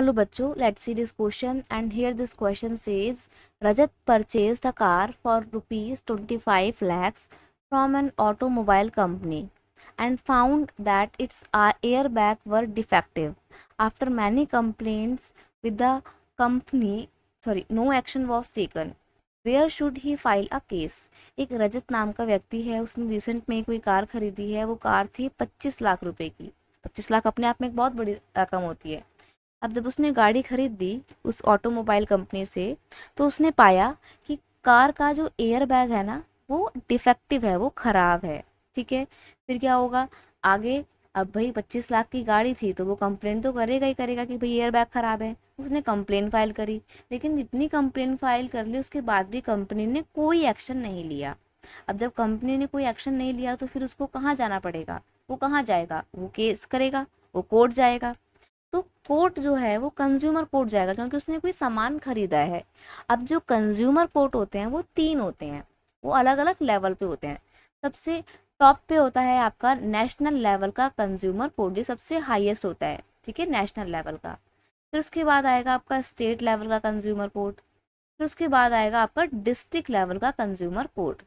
Hello bachcho, let's see this question. And here this question says Rajat purchased a car for rupees 25 lakhs from an automobile company and found that its airbag were defective. After many complaints with the company, no action was taken. Where should he file a case. एक रजत नाम का व्यक्ति है, उसने recent में कोई car खरीदी है। वो कार थी 25 लाख रुपए की। 25 लाख अपने आप में एक बहुत बड़ी रकम होती है। अब जब उसने गाड़ी खरीद दी उस ऑटोमोबाइल कंपनी से, तो उसने पाया कि कार का जो एयर बैग है ना, वो डिफेक्टिव है, वो खराब है। ठीक है, फिर क्या होगा आगे? अब भाई 25 लाख की गाड़ी थी तो वो कंप्लेन तो करेगा ही करेगा कि भाई एयर बैग खराब है। उसने कंप्लेन फाइल करी, लेकिन इतनी कंप्लेन फाइल कर ली, उसके बाद भी कंपनी ने कोई एक्शन नहीं लिया। अब जब कंपनी ने कोई एक्शन नहीं लिया तो फिर उसको कहाँ जाना पड़ेगा? वो कहाँ जाएगा? वो केस करेगा, वो कोर्ट जाएगा। तो कोर्ट जो है वो कंज्यूमर कोर्ट जाएगा, क्योंकि उसने कोई सामान खरीदा है। अब जो कंज्यूमर कोर्ट होते हैं वो 3 होते हैं, वो अलग अलग लेवल पे होते हैं। सबसे टॉप पे होता है आपका नेशनल लेवल का कंज्यूमर कोर्ट, जो सबसे हाईएस्ट होता है। ठीक है, नेशनल लेवल का। फिर उसके बाद आएगा आपका स्टेट लेवल का कंज्यूमर कोर्ट। फिर उसके बाद आएगा आपका डिस्ट्रिक्ट लेवल का कंज्यूमर कोर्ट।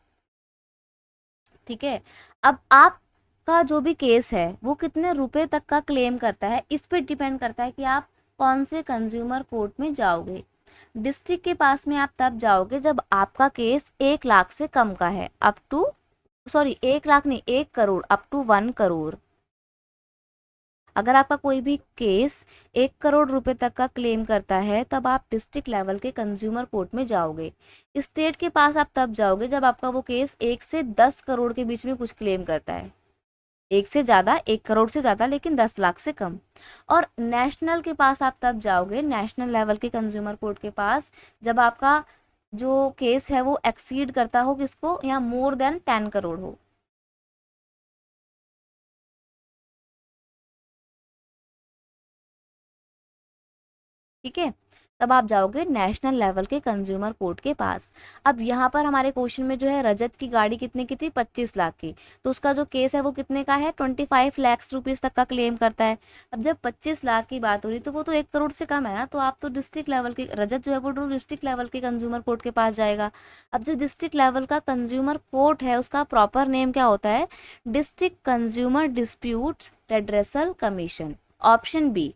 ठीक है, अब आप का जो भी केस है वो कितने रुपए तक का क्लेम करता है, इस पे डिपेंड करता है कि आप कौन से कंज्यूमर कोर्ट में जाओगे। डिस्ट्रिक्ट के पास में आप तब जाओगे जब आपका केस 1 लाख से कम का है, अप टू 1 लाख नहीं, 1 करोड़, अप टू 1 करोड़। अगर आपका कोई भी केस 1 करोड़ रुपए तक का क्लेम करता है तब आप डिस्ट्रिक्ट लेवल के कंज्यूमर कोर्ट में जाओगे। स्टेट के पास आप तब जाओगे जब आपका वो केस 1 से 10 करोड़ के बीच में कुछ क्लेम करता है। 1 से ज़्यादा, 1 करोड़ से ज़्यादा लेकिन 10 लाख से कम। और नेशनल के पास आप तब जाओगे, नेशनल लेवल के कंज्यूमर कोर्ट के पास, जब आपका जो केस है वो एक्सीड करता हो किसको, या मोर देन 10 करोड़ हो। ठीक है, तब आप जाओगे नेशनल लेवल के कंज्यूमर कोर्ट के पास। अब यहाँ पर हमारे क्वेश्चन में जो है रजत की गाड़ी कितने की थी? 25 लाख की। तो उसका जो केस है वो कितने का है? 25 लाख रुपीज तक का क्लेम करता है। अब जब 25 लाख की बात हो रही तो वो तो 1 करोड़ से कम है ना, तो आप तो डिस्ट्रिक्ट लेवल के रजत जो है वो तो डिस्ट्रिक्ट लेवल के कंज्यूमर कोर्ट के पास जाएगा। अब जो डिस्ट्रिक्ट लेवल का कंज्यूमर कोर्ट है उसका प्रॉपर नेम क्या होता है? District consumer disputes redressal commission, option B.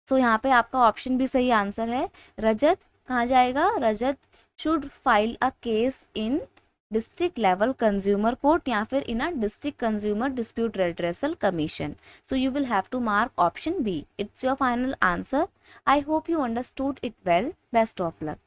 So यहाँ पे आपका ऑप्शन भी सही आंसर है। रजत कहाँ जाएगा? Rajat should file a case in district level consumer court या फिर in a district consumer dispute redressal commission. So you will have to mark option B. It's your final answer. I hope you understood it well. Best of luck.